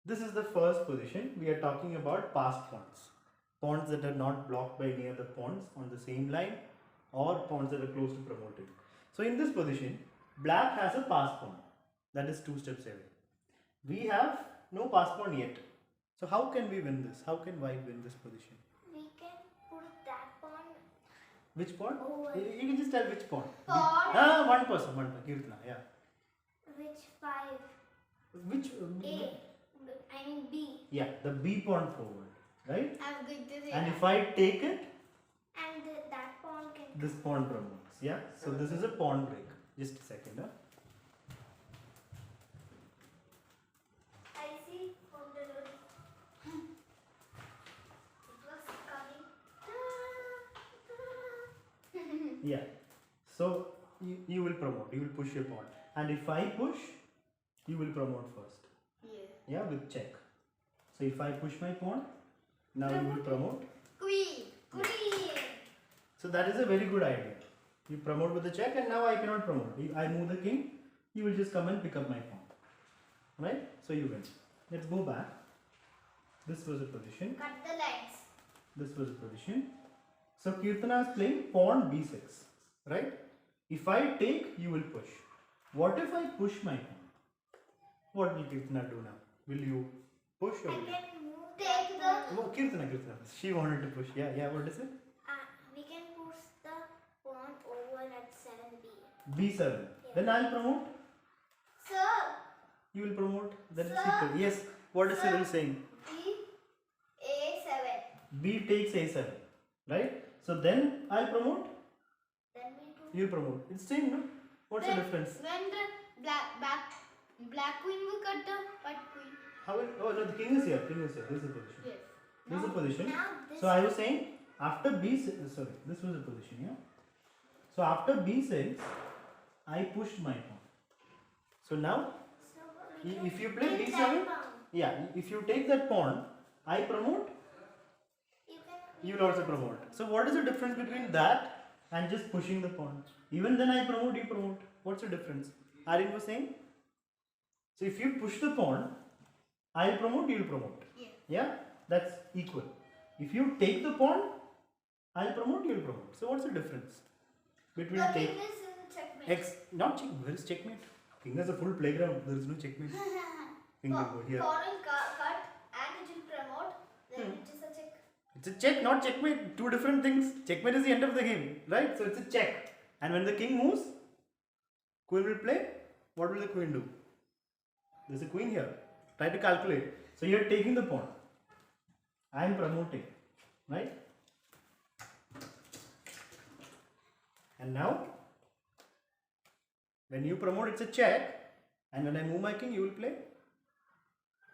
This is the first position. We are talking about passed pawns. Pawns that are not blocked by any other pawns on the same line, or pawns that are close to promoting. So in this position, black has a passed pawn. That is 2 steps away. We have no passed pawn yet. So how can we win this? How can white win this position? We can put that pawn. Which pawn? Over. You can just tell which pawn. Pawn. One person. Kirtana, yeah. Which 5? Which? A. I mean B. Yeah, the B pawn forward, right? I'm going to say And that. if I take it, And that pawn can. this pawn promotes. Yeah. So this is a pawn break. Just a second. Huh? I see from the road. It was coming. Yeah. So you will promote. You will push your pawn. And if I push, you will promote first. Yeah, with check. So if I push my pawn, now you will promote. Queen. Queen. So that is a very good idea. You promote with the check, and now I cannot promote. I move the king, you will just come and pick up my pawn. Right? So you win. Let's go back. This was a position. Cut the legs. This was a position. So Kirtana is playing pawn b6. Right? If I take, you will push. What if I push my pawn? What will Kirtana do now? Will you push or I will you? can move. Take the. Oh, Kirtana. She wanted to push. Yeah, what is it? We can push the pawn over at 7B. B7. Yeah. Then I'll promote. Sir. You will promote. That is Sir. equal. Yes. What is Sir. Cyril saying? B. A7. B takes A7. Right? So then I'll promote. Then we do. You'll promote. It's same, no? What's the difference? When the black queen will cut the white queen. How will, oh no, the king is here. This is the position. Yes. This is the position. Now this So I was saying after B6, sorry, this was the position, yeah? So after B6, I pushed my pawn. So now, if you play B7, yeah, if you take that pawn, I promote, you will also promote. So what is the difference between that and just pushing the pawn? Even then I promote, you promote. What's the difference? Aryan was saying? So if you push the pawn, I'll promote, you'll promote. Yeah? That's equal. If you take the pawn, I'll promote, you'll promote. So what's the difference between The take king is in checkmate. X? Not check. Where is checkmate? King has a full playground. There is no checkmate. King will go here. Pawn will cut and it will promote. Then it is a check. It's a check, not checkmate. Two different things. Checkmate is the end of the game, right? So it's a check. And when the king moves, queen will play. What will the queen do? There's a queen here. Try to calculate. So you're taking the pawn. I am promoting, right? And now, when you promote, it's a check. And when I move my king, you will play.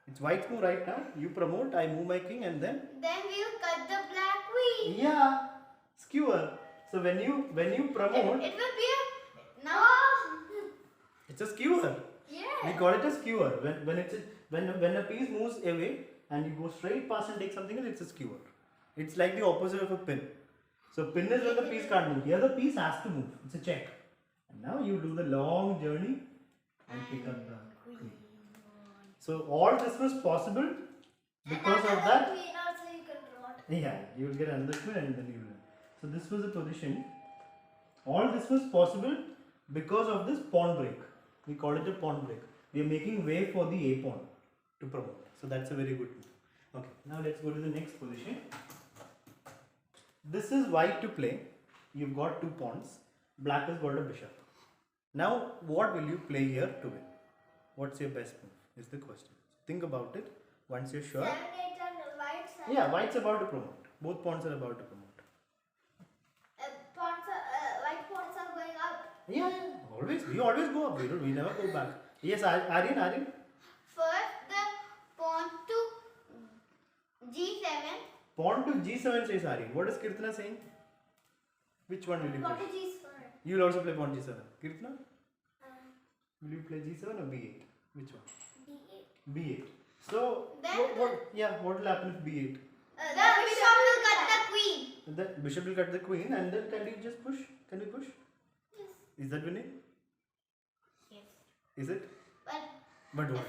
It's white's move right now. You promote, I move my king, and then. Then we will cut the black queen. Yeah, skewer. So when you promote, It will be a now. it's a skewer. Yeah. We call it a skewer. When a piece moves away and you go straight past and take something else, it's a skewer. It's like the opposite of a pin. So pin is when the piece can't move. Here the piece has to move. It's a check. And now you do the long journey and pick up the queen. So all this was possible because of that. Queen also you can draw. Yeah, you will get another queen and then you will. So this was the position. All this was possible because of this pawn break. We call it a pawn break. We are making way for the a pawn to promote. So that's a very good move. Okay, now let's go to the next position. This is white to play. You've got 2 pawns. Black has got a bishop. Now, what will you play here to win? What's your best move? Is the question. Think about it. Once you're sure. 7, 8 and white side. Yeah, white's about to promote. Both pawns are about to promote. White pawns are going up. Yeah, always. We always go up. We never go back. Yes, Aryan. First the pawn to G7. Pawn to G7 says Aryan. What is Kirtana saying? Which one will you Pawn play? to G7. You will also play pawn G7. Kirtana? Will you play G7 or B8? Which one? D8. B8. So, Then what will happen if B8? The bishop will cut the queen. The bishop will cut the queen and then can you just push? Can we push? Yes. Is that winning? Yes. Is it? But But what?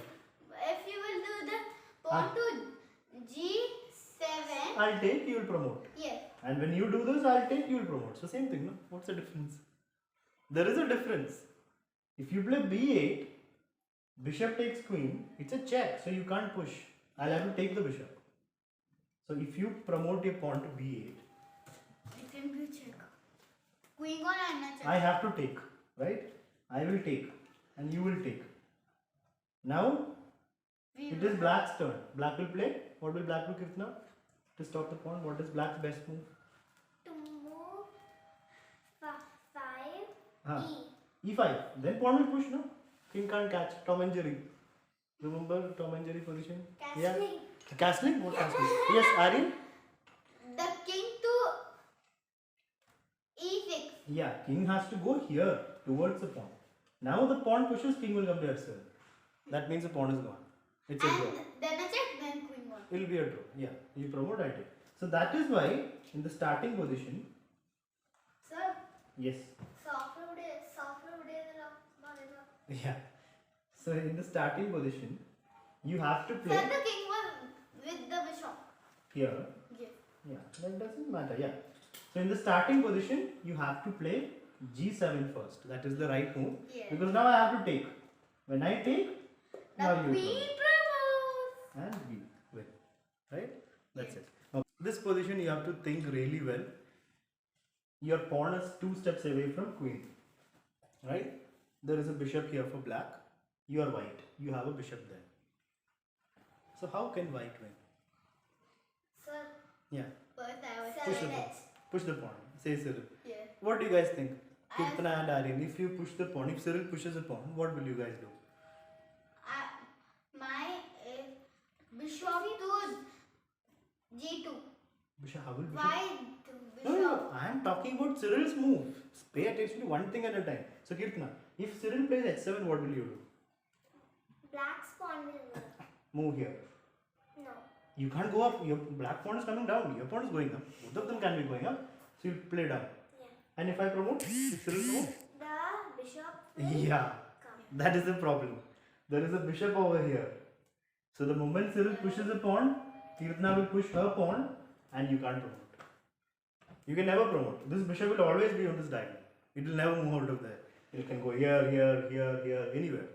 if you will do the pawn to G7. I'll take, you will promote. Yes. And when you do this, I'll take, you will promote. So same thing, no? What's the difference? There is a difference. If you play b8, bishop takes queen, it's a check, so you can't push. I'll have to take the bishop. So if you promote your pawn to b8, It can be a check. Queen on and a check. I have to take, right? I will take, and you will take. Now, it is black's turn. Black will play. What will black do, Kirtana? To stop the pawn, what is black's best move? To move 5 Huh. E. E5. Then pawn will push, no? King can't catch. Tom and Jerry. Remember Tom and Jerry position? Castling. Yeah. Castling? What castling? Yes, Aryan? The king to E6. Yeah, king has to go here towards the pawn. Now the pawn pushes, king will come to F7. That means the pawn is gone. It's a draw. And then a check, then queen 1. It will be a draw. Yeah, you promote, I take. So that is why in the starting position, Sir, yes, software yeah. So in the starting position, you have to Sir, play the king was with the bishop. here. Yes. Yeah, that doesn't matter. Yeah. So in the starting position, you have to play G7 first. That is the right move. Yes. Because now I have to take. When I take, now The you queen promote. promotes. And B win. Right? That's it. Now, this position you have to think really well. Your pawn is 2 steps away from queen. Right? There is a bishop here for black. You are white. You have a bishop there. So how can white win? Sir, Yeah. first I was Push the saying pawn. it. Push the pawn. Say Cyril. Yes. What do you guys think? I- Kirtana and Aryan, if you push the pawn, if Cyril pushes the pawn, what will you guys do? My bishop to G2. Bishop, how will bishop? Why No, bishop? no, I am talking about Cyril's move. Pay attention to one thing at a time. So Kirtana, if Cyril plays h7, what will you do? Black's pawn will work. Move here. No. You can't go up. Your black pawn is coming down. Your pawn is going up. Both of them can be going up. So you play down. Yeah. And if I promote, if Cyril promote? The bishop will Yeah. come. That is the problem. There is a bishop over here. So the moment Cyril pushes a pawn, Kirtana will push her pawn and you can't promote. You can never promote. This bishop will always be on this diagonal. It will never move out of there. It can go here, here, here, here, anywhere.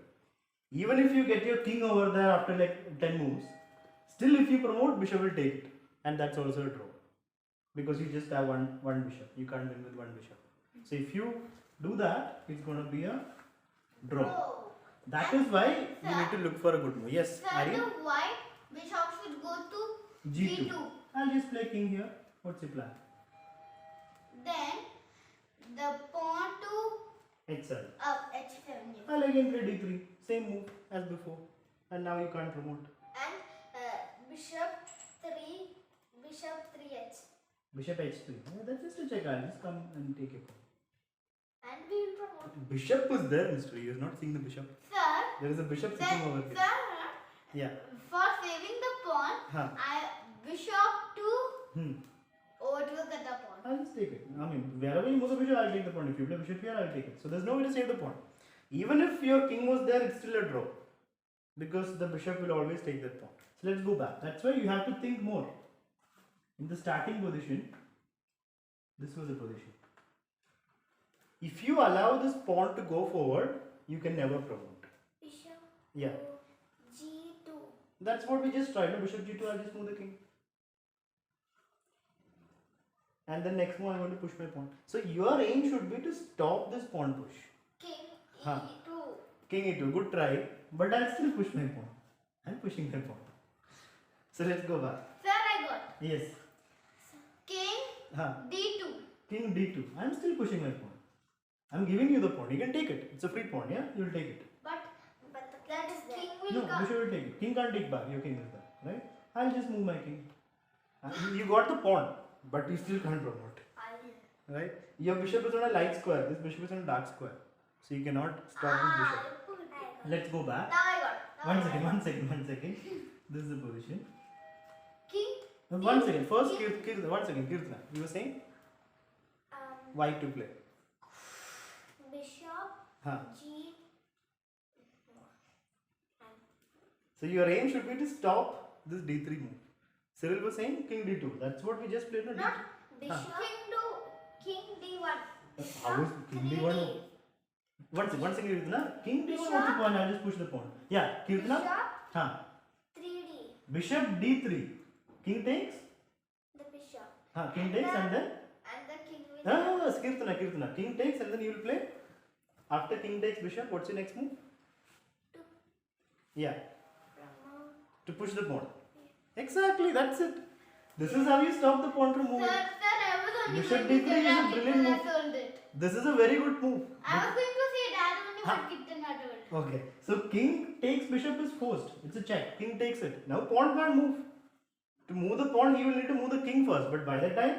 Even if you get your king over there after like 10 moves, still if you promote, bishop will take it. And that's also a draw. Because you just have one bishop. You can't win with one bishop. So if you do that, it's going to be a draw. Oh. That is why you need to look for a good move. Yes, Sir, the Aryan? white bishop should go to G2. G2. I'll just play king here. What's your plan? Then the pawn to H7. H7. Yes. I'll again play D3. Same move as before. And now you can't promote. And bishop 3H. Bishop H3. Yeah, that's just a check. I'll just come and take it. And we will promote. Bishop was there, Mr. You're not seeing the bishop. Sir, There is a bishop sitting over here. sir, Yeah. for saving the pawn, Huh. bishop to Hmm. over to the other pawn. I'll just take it. I mean, wherever you move the bishop, I'll take the pawn. If you play bishop here, I'll take it. So there's no way to save the pawn. Even if your king was there, it's still a draw. Because the bishop will always take that pawn. So let's go back. That's why you have to think more. In the starting position, this was the position. If you allow this pawn to go forward, you can never promote. Bishop Yeah. to G2. That's what we just tried. No, bishop G2, I'll just move the king. And then next move, I'm going to push my pawn. So your aim should be to stop this pawn push. King Huh. E2. King E2, good try. But I'll still push my pawn. I'm pushing my pawn. So let's go back. Sir, I got. Yes. King Huh. D2. King D2. I'm still pushing my pawn. I'm giving you the pawn. You can take it. It's a free pawn, yeah? You'll take it. But the that is king will No, come. bishop will take it. King can't take back. Your king is there, right? I'll just move my king. You got the pawn, but you still can't promote, right? Your bishop is on a light square. This bishop is on a dark square, so you cannot stop this bishop. Let's go back. Now I got. Now I got. One second. This is the position. King. No, one second. First, one second. Kirtana, you were saying white to play. Bishop Huh. G. So your aim should be to stop this d3 move. Cyril was saying king d2. That's what we just played. No? Not D3. bishop. King d1. How is king d1? 3D. One second, Kirtana. King d1, Bishop. what's the point? I'll just push the pawn. Yeah, Kirtana. Bishop Huh. 3D. Bishop d3. King takes. The bishop. King takes and then. And the king will. Kirtana. King takes and then you will play. After king takes bishop, what's your next move? Yeah. To push the pawn. Exactly, that's it. This is how you stop the pawn from moving. Sir, I was only Bishop going to d3 is a say brilliant that move. I told it. This is a very good move. I was going to say that only what Kirtan had told. Okay, so king takes bishop is forced. It's a check. King takes it. Now pawn can't move. To move the pawn, he will need to move the king first. But by that time,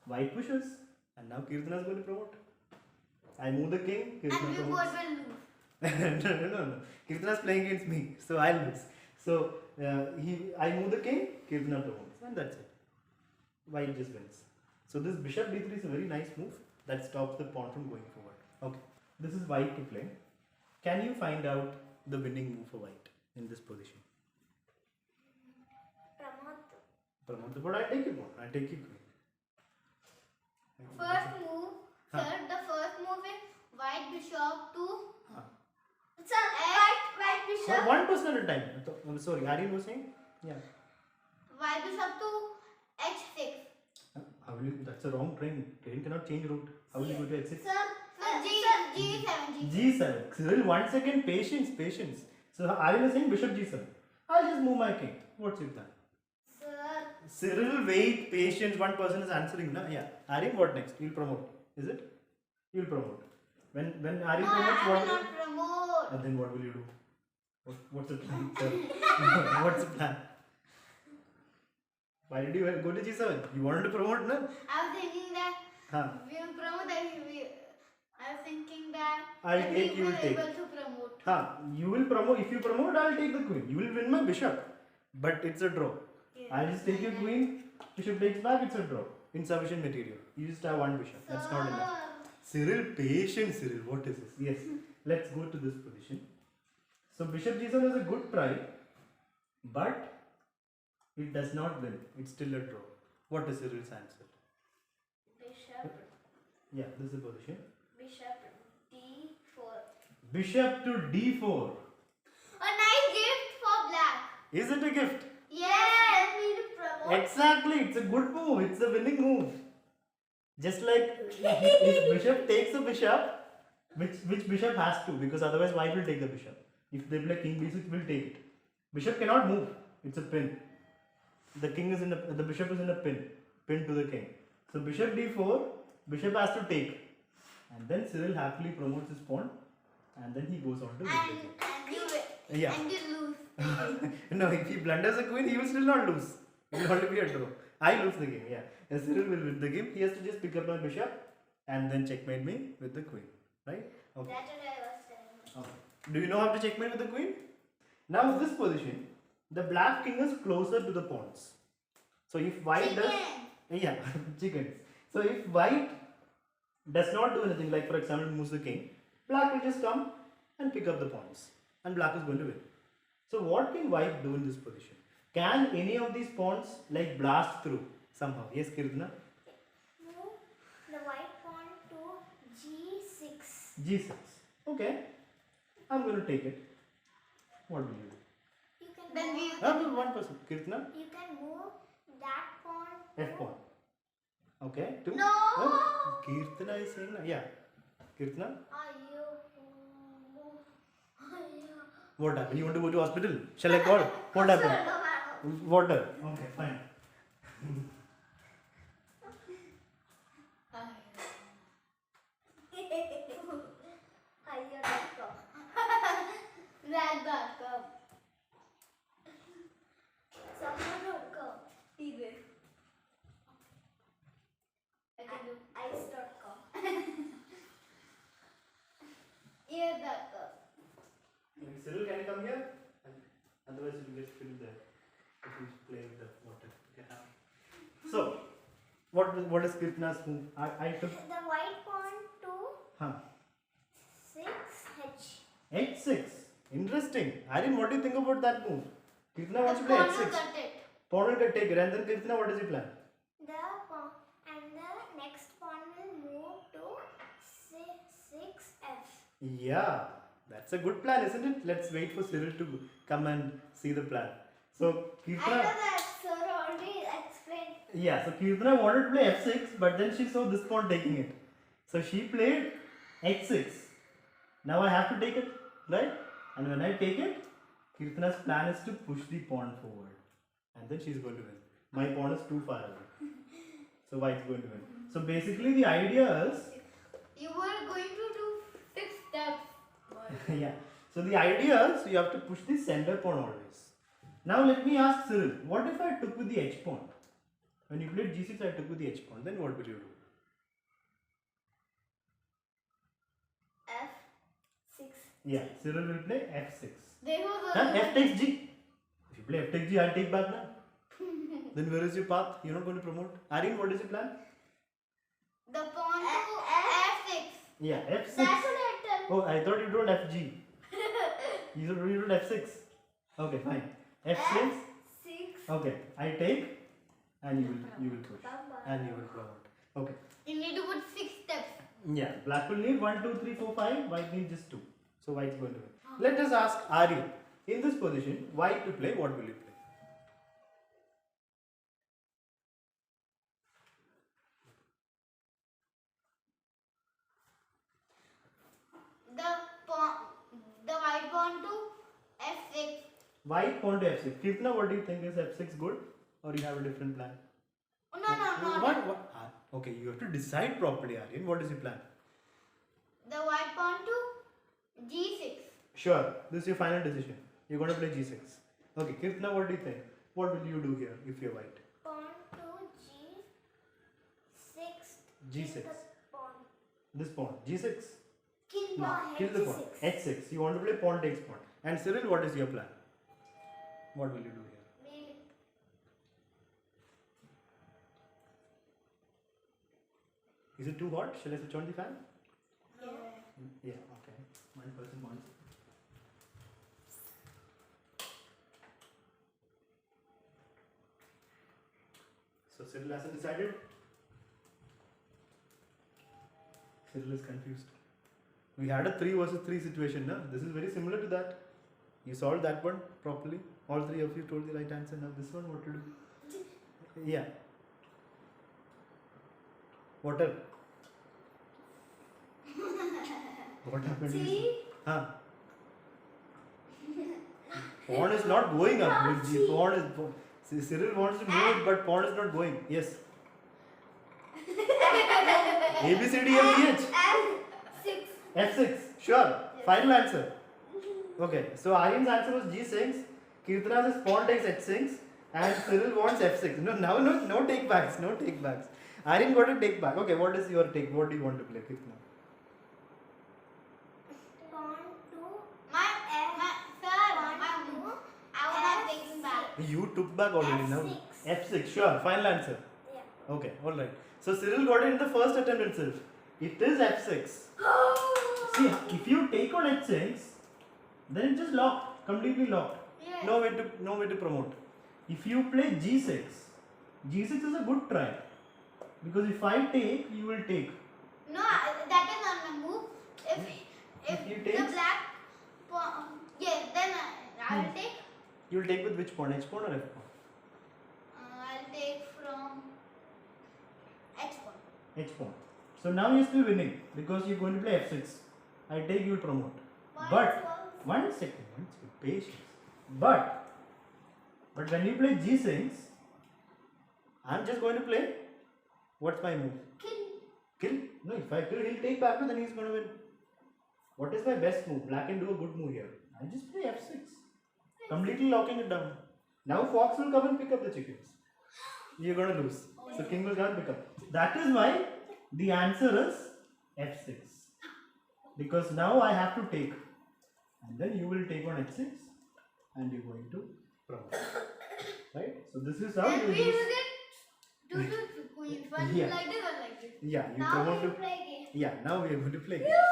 white pushes. And now Kirtana is going to promote. I move the king. Kirtana And we promotes. both will lose. no. Kirtana is playing against me, so I'll lose. So I move the king. Kirtana promotes, and that's it. White just wins. So this bishop d3 is a very nice move that stops the pawn from going forward. Okay, this is white to play. Can you find out the winning move for white in this position? Pramod, but I take your pawn. I take your queen. First move, sir, the first move is white bishop to. Sir, white bishop. One person at a time. I'm sorry, Aryan was saying? Yeah. White bishop to h6. How will you, that's a wrong train. Train cannot change route. How will you go to x6? Sir, g7. G7. Cyril, 1 second. Patience. So Aryan was saying bishop g7. I'll just move my king. What's your plan? Sir. Cyril, wait. Patience. One person is answering. Na? Yeah. Aryan, what next? You'll promote. Is it? You'll promote. When Aryan No, promotes, I what will not promote. and then what will you do? What's the plan, sir? What's the plan? Why did you go to G7? You wanted to promote, no? I was thinking that we will promote that I was thinking that I'll that take, we you will were take. able to promote. You will promote. If you promote, I'll take the queen. You will win my bishop. But it's a draw. Yes. I'll just take your queen. Bishop takes back, it's a draw. Insufficient material. You just have one bishop. That's not enough. Cyril, patient Cyril. What is this? Yes. Let's go to this position. So bishop g7 is a good try. But it does not win. It's still a draw. What is Cyril's answer? Bishop. Yeah, this is the position. Bishop d4. Bishop to d4. A nice gift for black. Is it a gift? Yes, we will promote. Exactly. It's a good move. It's a winning move. Just like if bishop takes a bishop, which bishop has to, because otherwise white will take the bishop. If they play king b6, will take it. Bishop cannot move. It's a pin. The bishop is in a pin to the king. So bishop d4, bishop has to take, and then Cyril happily promotes his pawn, and then he goes on to And win. you win. Yeah. And you lose. No, if he blunders a queen, he will still not lose. It will only be a draw. I lose the game. Yeah, and Cyril will win the game. He has to just pick up my bishop, and then checkmate me with the queen. Right? Okay. That's what I was saying. Okay. Do you know how to checkmate with the queen? Now in this position, the black king is closer to the pawns. So if white does, yeah, chickens. So if white does not do anything, like for example moves the king, black will just come and pick up the pawns, and black is going to win. So what can white do in this position? Can any of these pawns like blast through somehow? Yes, Kirtana? Move the white pawn to g6. G6. Okay. I'm going to take it. What will you do? You can Then we No, one person. Kirtana? you can move that pawn. F pawn. Okay. Two. No. Oh, Kirtana is saying, yeah. Kirtana? What happened? You want to go to hospital? Shall I call? What happened? Water. Okay, fine. Cyril, can you come here? Otherwise, you will get filled there if you play with the water. Okay. So, what is Kirtana's move? I took. The white pawn to Huh. 6h. H6. Interesting. Aryan, what do you think about that move? Kirtana wants to play Pawn H6. is gutted. Pawn will take it. And then Kirtana, what is your plan? The pawn and the next pawn will move to 6f. Yeah, that's a good plan, isn't it? Let's wait for Cyril to come and see the plan. So I know Kirtana, that sir already explained. yeah, so Kirtana wanted to play f6, but then she saw this pawn taking it. So she played h6. Now I have to take it, right? And when I take it, Kirtana's plan is to push the pawn forward. And then she's going to win. My pawn is too far away. So white's going to win. So basically the idea is, You were going to do 6 steps. yeah. So the idea is you have to push the center pawn always. Now let me ask Cyril, what if I took with the h pawn? When you played g6, I took with the h pawn. Then what will you do? f6. Yeah, Cyril will play f6. There was Huh? a F takes g. If you play f takes g, I'll take back now. Then where is your path? You're not going to promote. Aryan, what is your plan? the pawn to f6. Yeah, f6. That's what I tell. Oh, I thought you told fg. You told f6. Okay, fine. f6. F6. Okay, I take and you will push and you will promote. Okay. You need to put 6 steps. Yeah, black will need 1, 2, 3, 4, 5. White needs just 2. So white's going to win. Let us ask Aryan. In this position, white to play, what will you play? The white pawn to f6. White pawn to f6. Kirtana, what do you think? Is f6 good or you have a different plan? No. What? Okay, you have to decide properly, Aryan. What is your plan? The white pawn to g6. Sure, this is your final decision. You're going to play g6. Okay, Kirtana, what do you think? What will you do here if you're white? Pawn to g6. G6. Pawn. This pawn. G6. Kill No, pawn. kill the pawn. H6. You want to play pawn takes pawn. And Cyril, what is your plan? What will you do here? Is it too hot? Shall I switch on the fan? Yeah, okay. 1% wants. So Cyril hasn't decided? Cyril is confused. We had a 3 versus 3 situation, no? This is very similar to that. You solved that one properly. All 3 of you told the right answer. Now this one, what to do? Yeah. Water. What happened? See? Huh? Pawn is not going up. Pawn is. See, Cyril wants to move it, but pawn is not going. Yes. A, B, C, D, F, G, H. F6. F6. Sure. Final answer. Okay. So Aryan's answer was G6. Kirtana's is pawn takes H6. And Cyril wants F6. No take backs. No take backs. Aryan got a take back. Okay. What is your take? What do you want to play, Kirtana? You took back already now. F6, sure. Final answer. Yeah. Okay, alright. So Cyril got it in the first attempt itself. It is F6. See, if you take on H6, then it's just locked. Completely locked. Yes. No way to promote. If you play G6, G6 is a good try. Because if I take, you will take. No, that is not my move. If you the take? black pawn, yes, then I will take. You will take with which pawn? H pawn or F pawn? I'll take from H pawn. H pawn. So now you're still winning because you're going to play F6. I take, you will promote. But one second, patience. But when you play G6, I'm just going to play. What's my move? Kill? No, if I kill, he'll take back, then he's going to win. What is my best move? Black can do a good move here. I just play F6. Completely locking it down. Now Fox will come and pick up the chickens. You're going to lose. So King will come and pick up. That is why the answer is F6. Because now I have to take. And then you will take on H6. And you're going to promote. Right? So this is how Then you we use. will get 2 queens. One Yeah. like this or like this. Yeah, you Now promote we to. play game. Yeah, now we are going to play. Yeah.